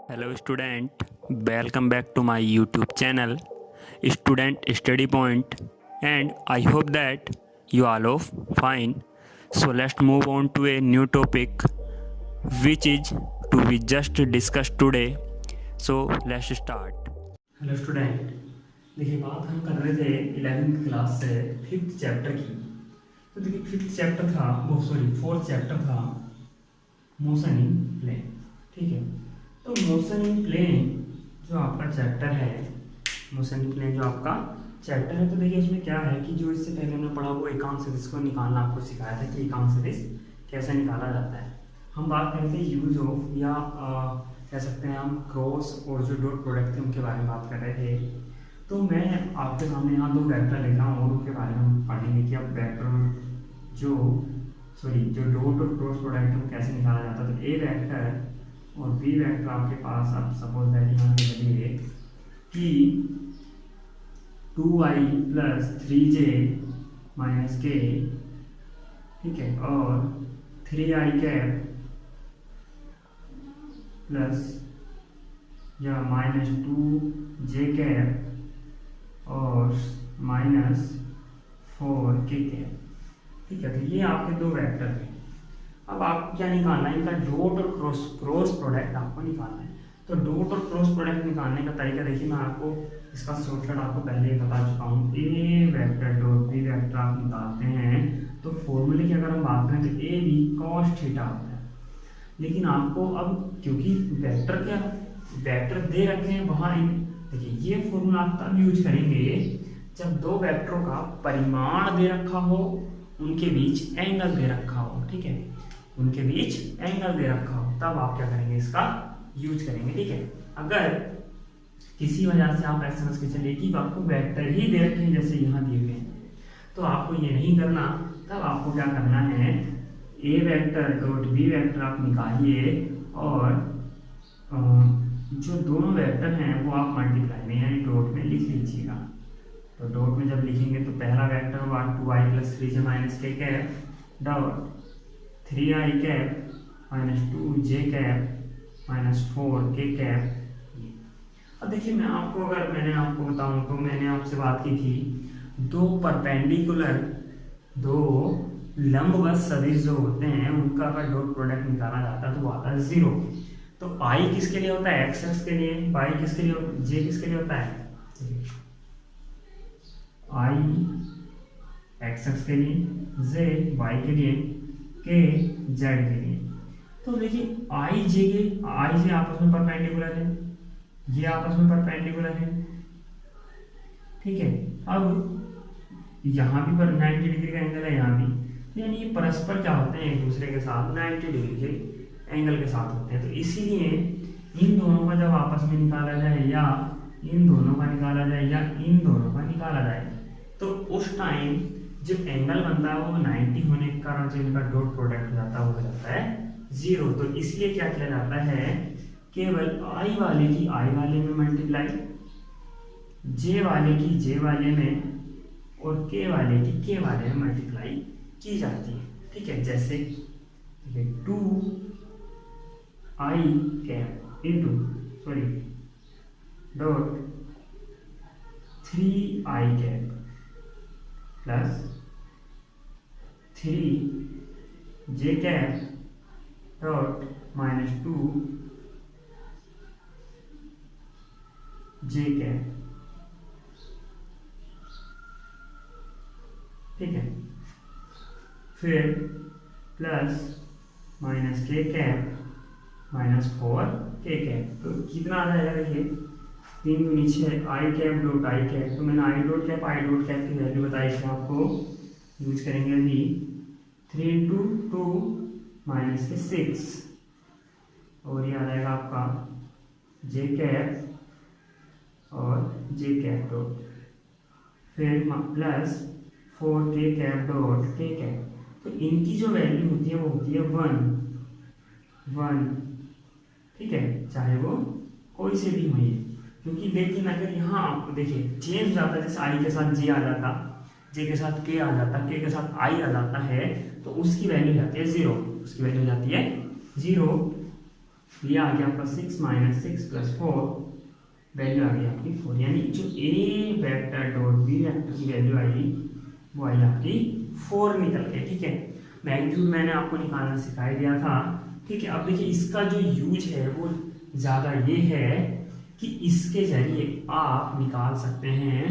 Hello student, welcome back to my YouTube channel Student Study Point, and I hope that you all are fine. So let's move on to a new topic which is to be just discussed today. So let's start. Hello student, देखिए बात हम कर रहे थे 11th class से 5th chapter की। तो देखिए 5th चैप्टर था फोर्थ चैप्टर था मोशन इन प्लेन। ठीक है, तो मोशन इन प्लेन जो आपका चैप्टर है, मोशन इन प्लेन जो आपका चैप्टर है, तो देखिए इसमें क्या है कि जो इससे पहले हमने पढ़ा वो एकांक सदिश को निकालना आपको सिखाया था कि एकांक सदिश कैसे निकाला जाता है। हम बात कर रहे थे यूज ऑफ या कह सकते हैं हम क्रॉस और जो डॉट प्रोडक्ट थे उनके बारे में बात कर रहे थे। तो मैं आपके सामने यहाँ दो वेक्टर लिख रहा हूँ और उनके बारे में हम पढ़ेंगे कि अब वेक्टर जो डॉट और क्रॉस प्रोडक्ट है वो कैसे निकाला जाता है। तो ए वेक्टर और बी वेक्टर आपके पास, आप सपोज दैट यहाँ पे चलिए कि 2i + 3j - k, ठीक है, और 3i कैप प्लस या -2j कैप और -4k कैप। ठीक है, तो ये आपके दो वेक्टर हैं। अब आपको क्या निकालना है, इनका डॉट और क्रॉस प्रोडक्ट आपको निकालना है। तो डॉट और क्रॉस प्रोडक्ट निकालने का तरीका देखिए, मैं आपको इसका शॉर्टकट आपको पहले ही बता चुका हूँ। ए वेक्टर डॉट बी वेक्टर आप निकालते हैं तो फॉर्मूले की अगर हम बात करें तो ए बी cos थीटा होता है। लेकिन आपको अब क्योंकि वेक्टर दे रखे हैं वहाँ, देखिए ये फॉर्मूला आप तब यूज करेंगे जब दो वेक्टरों का परिमाण दे रखा हो, उनके बीच एंगल दे रखा हो। ठीक है, उनके बीच एंगल दे रखा हो, तब आप क्या करेंगे, इसका यूज करेंगे। ठीक है, अगर किसी वजह से आप ऐसा समझ के चलिए कि आपको वेक्टर ही दे रखे हैं जैसे यहाँ दिए हुए हैं, तो आपको ये नहीं करना। तब आपको क्या करना है, a vector dot b vector आप निकालिए और जो दोनों वेक्टर हैं वो आप मल्टीप्लाई में यानी डॉट में लिख लीजिएगा। तो डॉट में जब लिखेंगे तो पहला वेक्टर होगा 2i + 3j - k cap dot 3i cap -2j cap -4k cap. अब देखिए मैं आपको बताऊं तो मैंने आपसे बात की थी दो लंबवत सदिश जो होते हैं उनका अगर डॉट प्रोडक्ट निकाला जाता है तो वो आता है 0। तो i किसके लिए होता है, x के लिए, y किसके लिए, j किसके लिए होता है, i x के लिए, j y के लिए, k z के लिए। तो देखिए i j आपस में परपेंडिकुलर है, ये आपस में परपेंडिकुलर है। ठीक है, अब यहाँ भी पर 90 डिग्री का एंगल है, यहाँ भी, यानी ये परस्पर क्या होते हैं, एक दूसरे के साथ 90 डिग्री के एंगल के साथ होते हैं। तो इसीलिए इन दोनों का जब आपस में निकाला जाए या इन दोनों का निकाला जाए या इन दोनों का निकाला जाए तो उस टाइम जो एंगल बनता है वो 90 होने के कारण जो इनका डॉट प्रोडक्ट हो जाता है वो हो जाता है 0। तो इसलिए क्या किया जाता है, केवल i वाले की i वाले में मल्टीप्लाई, j वाले की j वाले में और k वाले की k वाले में मल्टीप्लाई की जाती है। ठीक है, जैसे 2i cap into dot 3i cap plus 3j cap dot -2j cap. ठीक है, फिर plus -k cap -4k cap. तो कितना आ जाएगा, देखिए 3 दूनी 6, i cap dot i cap. तो मैंने i डॉट कैप की वैल्यू बताई थी आपको, यूज करेंगे अभी 3 × 2 - 6 और ये आ जाएगा आपका j कैप और j कैप डॉट, फिर plus 4k cap dot k cap. तो इनकी जो वैल्यू होती है वो होती है 1। ठीक है, चाहे वो कोई से भी हुई, क्योंकि लेकिन अगर यहाँ आपको देखिए चेंज जाता है, जैसे i के साथ j आ जाता, j के साथ k आ जाता, k के साथ i आ जाता है, तो उसकी वैल्यू जाती है 0, उसकी वैल्यू जाती है 0। तो ये आ गया आपका 6 - 6 + 4, वैल्यू आ गई आपकी 4, यानी जो ए वेक्टर डॉट बी वेक्टर की वैल्यू आई वो आई आपकी 4 निकल के। ठीक है, मैग्नीट्यूड मैंने आपको निकालना सिखा दिया था। ठीक है, अब देखिए इसका जो यूज है वो ज़्यादा ये है कि इसके जरिए आप निकाल सकते हैं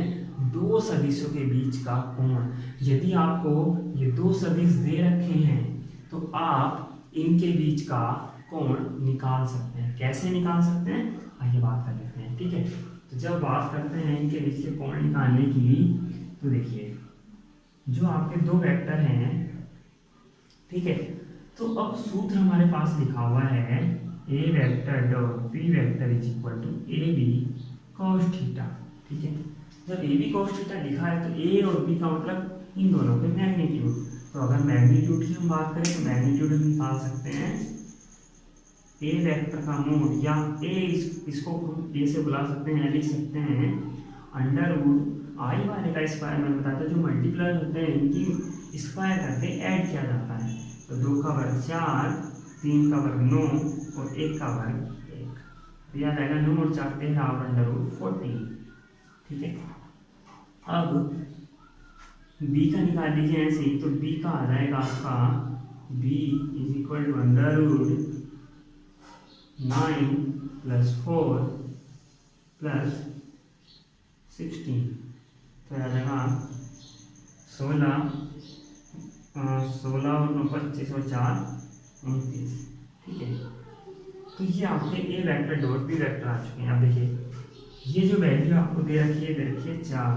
दो सदिशों के बीच का कोण। यदि आपको ये दो सदिश दे रखे हैं तो आप इनके बीच का कोण निकाल सकते हैं। कैसे निकाल सकते हैं आइए बात कर लेते हैं। ठीक है, तो जब बात करते हैं इनके बीच के कोण निकालने की, तो देखिए जो आपके दो वेक्टर हैं, ठीक है, तो अब सूत्र हमारे पास लिखा हुआ है a vector dot b vector is equal to a b cos theta. ठीक है, जब ए बी कॉस थीटा लिखा है तो ए और बी का मतलब इन दोनों के मैग्नीट्यूड। तो अगर मैग्नीट्यूड की हम बात करें तो मैग्नीट्यूड हम निकाल सकते हैं ए वेक्टर का मोड, या इसको हम ए से बुला सकते हैं, लिख सकते हैं अंडर रूट आई वाले का स्क्वायर। मैंने बताया था जो मल्टीप्लाई होते हैं इनकी स्क्वायर करके ऐड किया जाता है। तो 2 का वर्ग 4, 3 का वर्ग 9 और 1 का वर्ग 1, तो याद आएगा 9 और 4 13 और अंडर रूट 14। ठीक है, अब b का निकाल लीजिए ऐसे ही, तो b का आ जाएगा आपका b is equal to under root 9 + 4 + 16, तो आ जाएगा 16 और 9 25 और 4 29। ठीक है, तो ये आपके ए वेक्टर डॉट बी वेक्टर आ चुके हैं। अब देखिए ये जो वैल्यू आपको दे रखी है 4,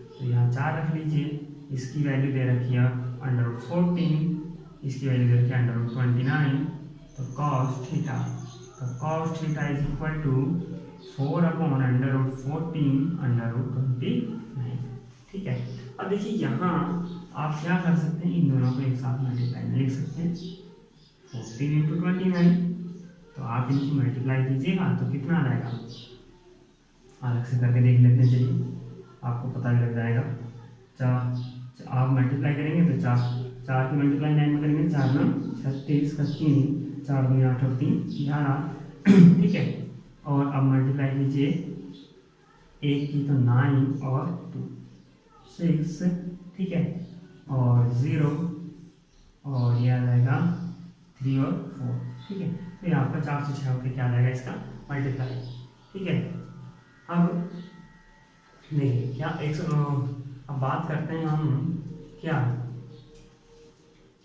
तो यहाँ 4 रख लीजिए। इसकी वैल्यू दे रखी है अंडर रूट 14, इसकी वैल्यू दे रखी है अंडर रूट 29। तो कॉस थीटा, तो cos theta is equal to 4 upon under root 14 under root 29। ठीक है, अब देखिए यहाँ आप क्या कर सकते हैं, इन दोनों को एक साथ मल्टीप्लाई में लिख सकते हैं 14 × 29। तो आप इनकी मल्टीप्लाई कीजिएगा तो कितना आ जाएगा, अलग से करके देख लेते हैं, चलिए आपको पता भी लग जाएगा। 4 आप मल्टीप्लाई करेंगे तो 4 की मल्टीप्लाई 9 में करेंगे, 4 9 36 का 3, 4 दूनी 8 और 3 11। ठीक है, और अब मल्टीप्लाई कीजिए 1 की तो 9 और 2 6। ठीक है, और 0 और ये आ जाएगा 3 और 4। ठीक है, तो यहाँ पर 4 से 6 होकर क्या आ जाएगा इसका मल्टीप्लाई। ठीक है, अब देखिए क्या अब बात करते हैं हम क्या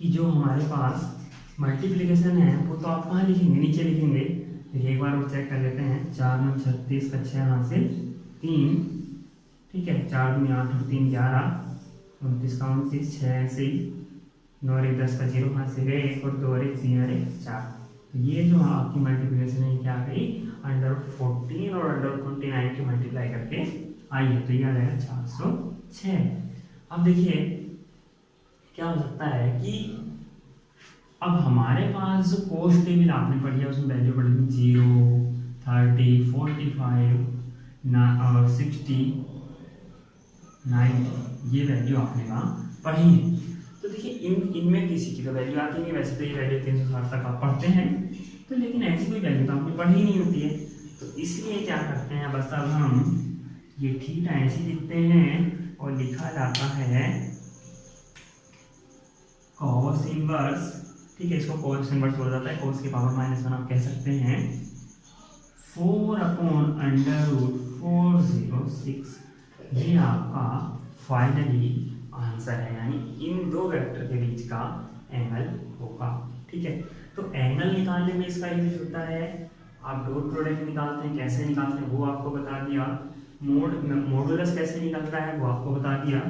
कि जो हमारे पास मल्टीप्लिकेशन है वो तो आप कहाँ लिखेंगे, नीचे लिखेंगे। देखिए एक बार वो चेक कर लेते हैं। 4 9 36 का 6 हासिल 3। ठीक है, 4 दूनी 8 और 3 11, 29 का 29, 6 ऐसे ही, 9 और 1 10 का 0 हासिल 1 और 2 और 1 3 और 1 4। तो ये जो आपकी मल्टीप्लिकेशन है क्या आ गई, अंडर रूट 14 और अंडर रूट 29 की मल्टीप्लाई करके आई है। तो ये आ जाएगा 406। अब देखिए क्या हो सकता है कि अब हमारे पास जो कोस टेबल आपने पढ़ी है उसमें वैल्यू पढ़ी 0 30 45 और 60 90, ये वैल्यू आपने वहाँ पढ़ी है। तो देखिए इनमें किसी की तो वैल्यू आती नहीं, वैसे तो ये वैल्यू 360 तक आप पढ़ते हैं, तो लेकिन ऐसी कोई वैल्यू तो आपने पढ़ी नहीं होती है। तो इसलिए क्या करते हैं, बस अब हम ये थीटा ऐसे लिखते हैं और लिखा जाता है कॉस इनवर्स। ठीक है, इसको कॉस इनवर्स बोला जाता है, कॉस की पावर -1 आप कह सकते हैं 4 अपॉन अंडर रूट 406। ये आपका फाइनली आंसर है, यानी इन दो वेक्टर के बीच का एंगल होगा। ठीक है, तो एंगल निकालने में इसका यूज होता है। आप डॉट प्रोडक्ट निकालते हैं, कैसे निकालते हैं वो आपको बता दिया। मॉडुलस कैसे निकलता है वो आपको बता दिया।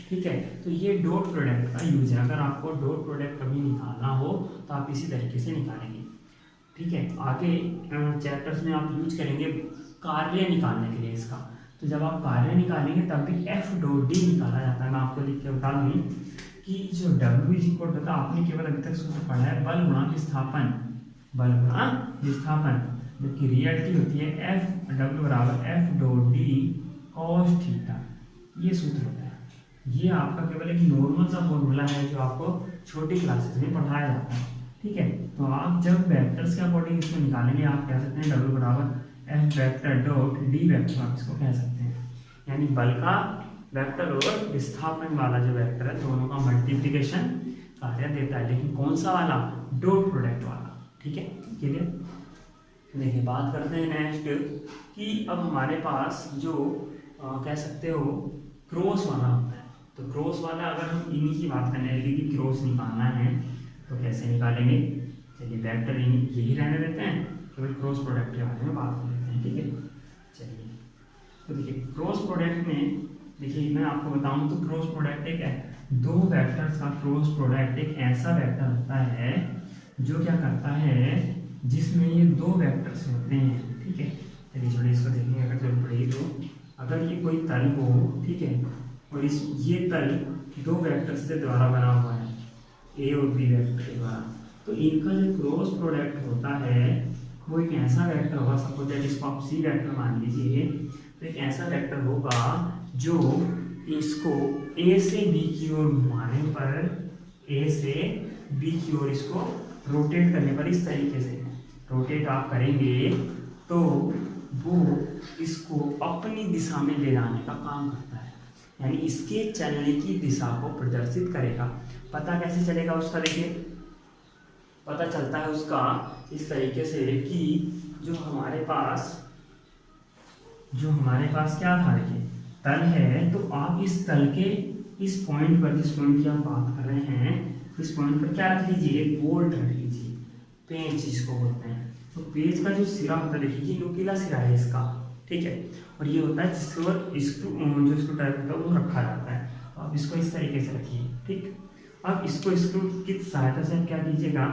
ठीक है, तो ये डॉट प्रोडक्ट का यूज है। अगर आपको डॉट प्रोडक्ट कभी निकालना हो तो आप इसी तरीके से निकालेंगे। ठीक है, आगे चैप्टर्स में आप यूज करेंगे कार्य निकालने के लिए इसका। तो जब आप कार्य निकालेंगे तब भी F डॉट D निकाला जाता है। मैं आपको लिख के बता दूँ कि जो W इज इक्वल टू, आपने केवल अभी तक सूत्र पढ़ा है बल गुणा विस्थापन, बल गुणा विस्थापन, जबकि रियलिटी होती है F बराबर F dot D cos theta. ये सूत्र होता है। ये आपका केवल एक नॉर्मल सा फॉर्मूला है जो आपको छोटी क्लासेस में पढ़ाया जाता है। ठीक है। तो आप जब वेक्टर्स के अकॉर्डिंग इसको निकालेंगे आप कह सकते हैं W बराबर F vector dot D vector, आप इसको कह सकते हैं। यानी बल का वेक्टर और विस्थापन वाला जो वेक्टर है दोनों का मल्टीप्लिकेशन कार्य देता है, लेकिन कौन सा वाला, डॉट प्रोडक्ट वाला। ठीक है, क्लियर। देखिए बात करते हैं नेक्स्ट कि अब हमारे पास जो कह सकते हो क्रॉस वाला होता है। तो क्रॉस वाला अगर हम इन्हीं की बात करें कि क्रॉस निकालना है तो कैसे निकालेंगे। चलिए वेक्टर यही रहने देते हैं, केवल क्रॉस प्रोडक्ट के बारे में बात कर लेते हैं। ठीक है, चलिए तो देखिए क्रॉस प्रोडक्ट में, देखिए मैं आपको बताऊं तो क्रॉस प्रोडक्ट एक है, दो वेक्टर्स का क्रॉस प्रोडक्ट एक ऐसा वेक्टर होता है जो क्या करता है, जिसमें ये दो वेक्टर्स होते हैं। ठीक है, चलिए छोड़िए इसको देखेंगे अगर जरूरत पड़ेगी तो। अगर ये कोई तल हो, ठीक है, और इस ये तल दो वेक्टर्स से द्वारा बना हुआ है, ए और बी वेक्टर के द्वारा, तो इनका जो क्रॉस प्रोडक्ट होता है वो एक ऐसा वेक्टर होगा, सपोज दैट इसको आप सी वेक्टर मान लीजिए। तो एक ऐसा वेक्टर होगा जो इसको ए से बी की ओर घुमाने पर, ए से बी की ओर इसको रोटेट करने पर, इस तरीके से रोटेट आप करेंगे तो वो इसको अपनी दिशा में ले जाने का काम करता है, यानी इसके चलने की दिशा को प्रदर्शित करेगा। पता कैसे चलेगा उसका, देखिए पता चलता है उसका इस तरीके से कि जो हमारे पास क्या था, देखिए तल है, तो आप इस तल के इस पॉइंट पर, जिस पॉइंट की हम बात कर रहे हैं, इस पॉइंट पर क्या रख लीजिए, एक बोल्ट रख लीजिए, पेंच जिसको बोलते हैं। तो पेंच का जो सिरा होता है, देखिए ये नुकीला सिरा है इसका, ठीक है, और ये होता है जिसके ऊपर जो स्क्रू टाइप होता है वो रखा जाता है। तो आप इसको इस तरीके से रखिए, ठीक। अब इसको स्क्रू की सहायता से क्या कीजिएगा,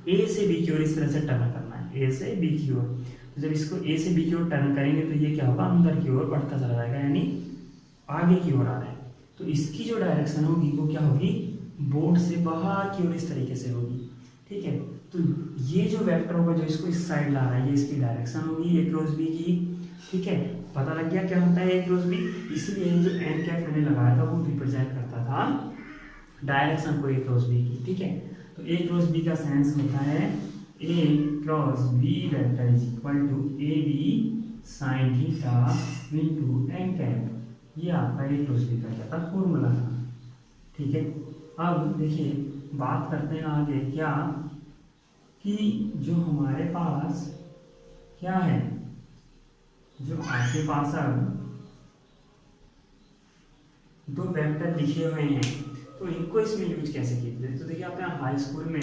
ए से बी की ओर इस तरह से टर्न करना है, ए से बी की ओर। तो जब इसको ए से बी की ओर टर्न करेंगे तो ये क्या होगा, अंदर की ओर बढ़ता चला जाएगा, यानी आगे की ओर आ रहा है। तो इसकी जो डायरेक्शन होगी वो क्या होगी, बोर्ड से बाहर की ओर इस तरीके से होगी, ठीक है। तो ये जो वेक्टर होगा जो इसको इस साइड ला रहा है, ये इसकी डायरेक्शन होगी ए क्रॉस बी की, ठीक है। पता लग गया क्या होता है ए क्रॉस बी, इसलिए जो एन कैप मैंने लगाया था वो रिप्रेजेंट करता था डायरेक्शन को ए क्रॉस बी की, ठीक है। तो ए क्रॉस बी का सेंस होता है a cross b vector is equal to a b sine theta into n cap, ये आपका ए क्रॉस बी का क्या था, फॉर्मूला था, ठीक है। अब देखिए बात करते हैं आगे क्या, कि जो हमारे पास क्या है, जो आपके पास अब दो वेक्टर लिखे हुए हैं तो इनको इसमें यूज कैसे कीजिए। तो देखिए आपने हाई स्कूल में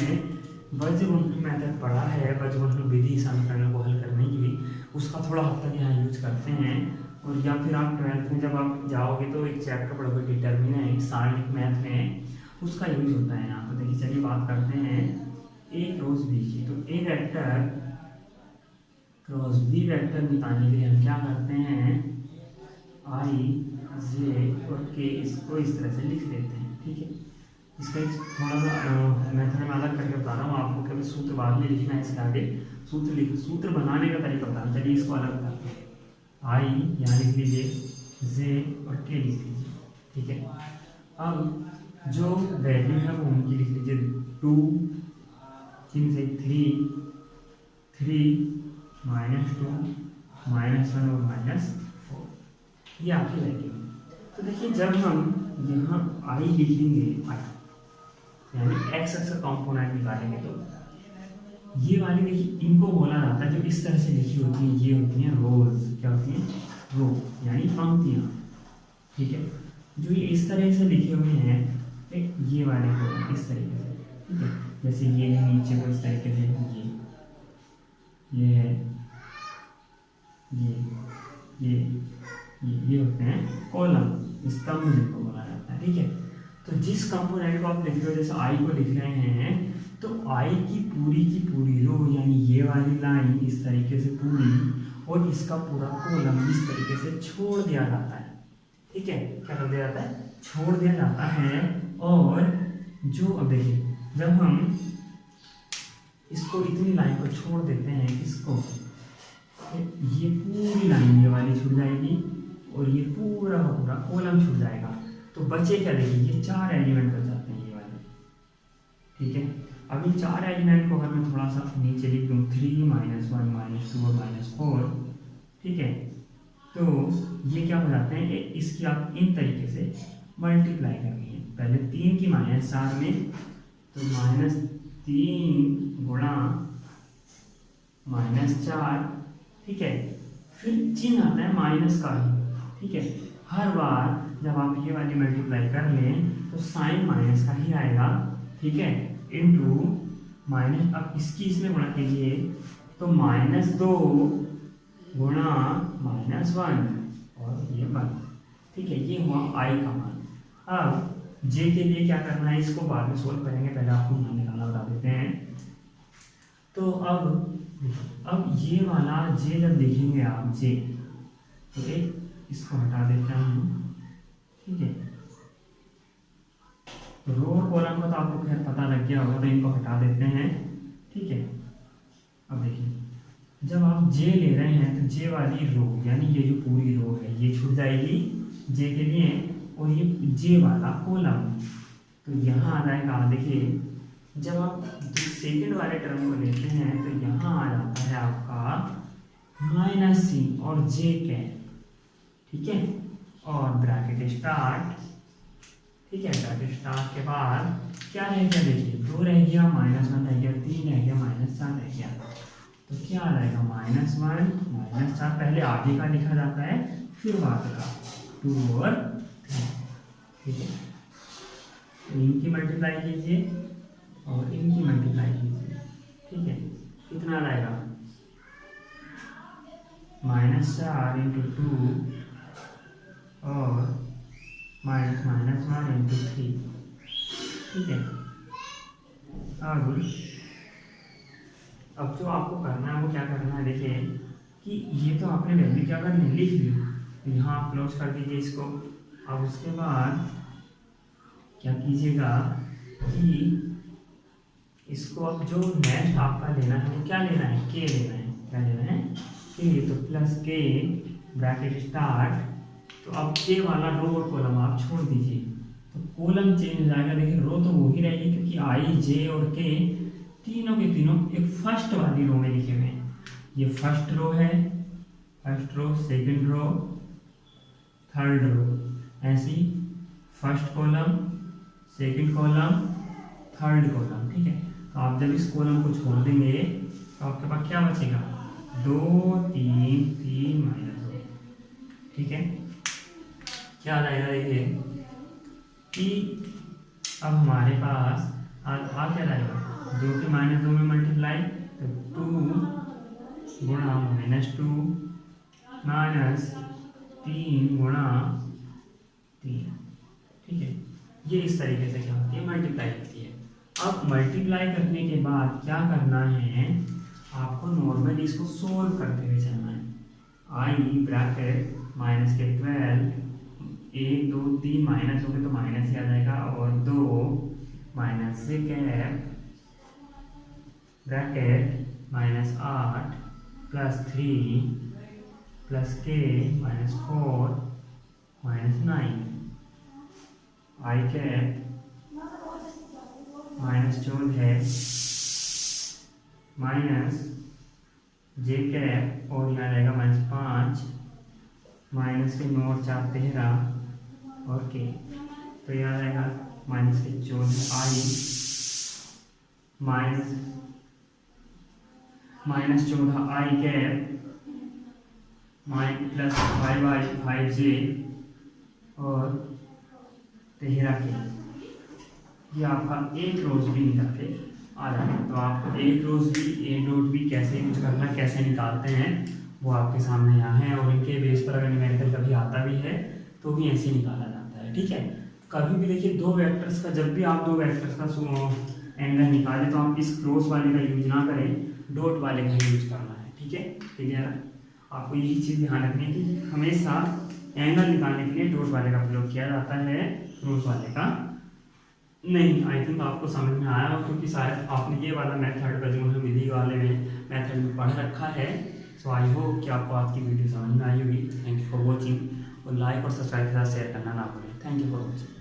बजगुंठन मेथड पढ़ा है, बजगुंठन विधि समीकरणों को हल करने की, उसका थोड़ा हद तक यहाँ यूज करते हैं। और या फिर आप 12th में जब आप जाओगे तो एक चैप्टर पढ़ोगे डिटर्मिनेंट सारणिक मैथ में, उसका यूज होता है यहाँ। तो देखिए चलिए बात करते हैं ए क्रॉस बी की। तो ए वेक्टर क्रॉस बी वेक्टर निकालने के लिए हम क्या करते हैं, आई जे और के इसको इस तरह से लिख देते हैं, ठीक है। इसका थोड़ा सा मेथड में अलग करके बता रहा हूँ आपको, केवल सूत्र बाद में लिखना है, इसके आगे सूत्र बनाने का तरीका बता रहा हूँ। चलिए इसको अलग करते हैं, आई यहाँ लिख लीजिए, जे और के लिख लीजिए, ठीक है। अब जो वैल्यू है वो उनकी लिख लीजिए, 2 3 से 3 -2 -1 और -4, ये आपकी वैल्यू है। तो देखिए जब हम यहाँ आई लिखेंगे, आई यानी एक्स एक्स का कॉम्पोनेंट निकालेंगे, तो ये वाली देखिए इनको बोला जाता है, जो इस तरह से लिखी होती हैं, ये होती हैं रोज, क्या होती हैं, रो यानी पंक्तियाँ, ठीक है। जो ये इस तरह से लिखे हुए हैं, ये वाले को इस तरीके से, ठीक है। जैसे ये है नीचे को इस तरीके से, ये है, ये होते हैं कॉलम, स्तंभ जिनको बोला जाता है, ठीक है। तो जिस कंपोनेंट को आप लिख रहे हो, जैसे आई को लिख रहे हैं, तो आई की पूरी रो यानी ये वाली लाइन इस तरीके से पूरी, और इसका पूरा कॉलम इस तरीके से छोड़ दिया जाता है, ठीक है। क्या कर दिया जाता है, छोड़ दिया जाता है। और जो अब देखिए जब हम इसको इतनी लाइन को छोड़ देते हैं, इसको ये पूरी लाइन ये वाली छूट जाएगी और ये पूरा का पूरा कॉलम छूट जाएगा। तो बचे क्या, देखिए ये 4 एलिमेंट बच जाते हैं ये वाले, ठीक है। अभी 4 एलिमेंट को अगर मैं थोड़ा सा नीचे लिख दूँ 3 -1 -2 और -4, ठीक है, तो ये क्या हो जाते हैं, इसकी आप इन तरीके से मल्टीप्लाई करनी है। पहले 3 की -4 में, तो -3 गुणा -4, ठीक है, फिर चिन्ह आता है माइनस का ही, ठीक है। हर बार जब आप ये वाली मल्टीप्लाई कर लें तो साइन माइनस का ही आएगा, ठीक है, इनटू माइनस, अब इसकी इसमें गुणा कीजिए तो -2 गुणा -1 और ये 1, ठीक है, ये हुआ आई का मान। अब जे के लिए क्या करना है, इसको बाद में सोल्व करेंगे, पहले आपको मान निकालना बता देते हैं। तो अब ये वाला जे जब देखेंगे आप जे, तो एक इसको हटा देता हूँ, ठीक है, रो और कॉलम का तो आपको खैर पता लग गया होगा, तो इनको हटा देते हैं, ठीक है। अब देखिए जब आप जे ले रहे हैं तो जे वाली रो, यानी ये जो पूरी रो है ये छूट जाएगी जे के लिए, और ये जे वाला कॉलम, तो यहाँ आ जाएगा। देखिए जब आप सेकंड वाले टर्म को लेते हैं तो यहाँ आ जाता है आपका -c और जे के, ठीक है, और ब्रैकेट स्टार्ट, ठीक है, ब्रैकेट स्टार्ट के बाद क्या रह गया, देखिए 2 रह गया, -1 रह गया, 3 रह गया, -4 रह गया, तो क्या आ जाएगा -1 -4, पहले आगे का लिखा जाता है फिर बाद का, 2 और 3, ठीक है। तो इनकी मल्टीप्लाई कीजिए और इनकी मल्टीप्लाई कीजिए, ठीक है, कितना आएगा, -4 × 2 और -1 × 3, ठीक है। अब जो आपको करना है वो क्या करना है, देखिए कि ये तो आपने वैल्यू क्या करनी है, लिख ली, तो यहाँ आप क्लोज कर दीजिए इसको। अब उसके बाद क्या कीजिएगा कि इसको अब जो नेक्स्ट आपका लेना है वो क्या लेना है, के लेना है, क्या लेना है, के, तो प्लस के ब्रैकेट स्टार्ट, तो अब के वाला रो और कॉलम आप छोड़ दीजिए, तो कॉलम चेंज हो जाएगा। देखिए रो तो वही रहेगी क्योंकि आई जे और के तीनों के तीनों एक फर्स्ट वाली रो में लिखे हुए हैं। ये फर्स्ट रो है, first row, second row, third row, ऐसी first column, second column, third column, ठीक है। तो आप जब इस कॉलम को छोड़ देंगे तो आपके पास क्या बचेगा, 2 3 3 -2, ठीक है। क्या आ जाएगा, देखिए कि अब हमारे पास आ क्या जाएगा, 2 के -2 में मल्टीप्लाई, तो 2 गुणा -2 -3 गुणा 3, ठीक है। ये इस तरीके से क्या होती है, मल्टीप्लाई होती है। अब मल्टीप्लाई करने के बाद क्या करना है, आपको नॉर्मली इसको सोल्व करते हुए चलना है। आई ब्रैकेट -12, 1 2 3 माइनस हो गए तो माइनस ही आ जाएगा, और 2 -6 कैप ब्रैकेट -8 +3 प्लस के -4 -9, आई कैप -14 माइनस जे कैप, और यहाँ रहेगा -5, माइनस के 9 और 4 13 और के, तो यहाँ रहेगा -14 आई -14 आई कैप +5 जे और 13 के, ये आपका एक रोज भी निकाल के आ जाएगा। तो आप एक रोज भी, ए डॉट भी कैसे यूज करना, कैसे निकालते हैं वो आपके सामने यहाँ है, और इनके बेस पर अगर न्यूमेरिकल कभी आता भी है तो भी ऐसे ही निकाला जाता है, ठीक है। कभी भी देखिए दो वेक्टर्स का, जब भी आप दो वेक्टर्स का एंगल निकालें तो आप इस क्रॉस वाले का यूज ना करें, डॉट वाले का यूज करना है, ठीक है। क्लियर है, आपको यही चीज़ ध्यान रखनी है कि हमेशा एंगल निकालने के लिए डॉट वाले का प्रयोग किया जाता है, क्रॉस वाले का नहीं। आई थिंक आपको समझ में आया हो, क्योंकि शायद आपने ये वाला मेथड का जो है विधि वाले में मेथड में पढ़ रखा है। सो आई होप कि आपको आज की वीडियो समझ में आई होगी। थैंक यू फॉर वॉचिंग, और लाइक और सब्सक्राइब के साथ शेयर करना ना भूलें। Thank you for watching.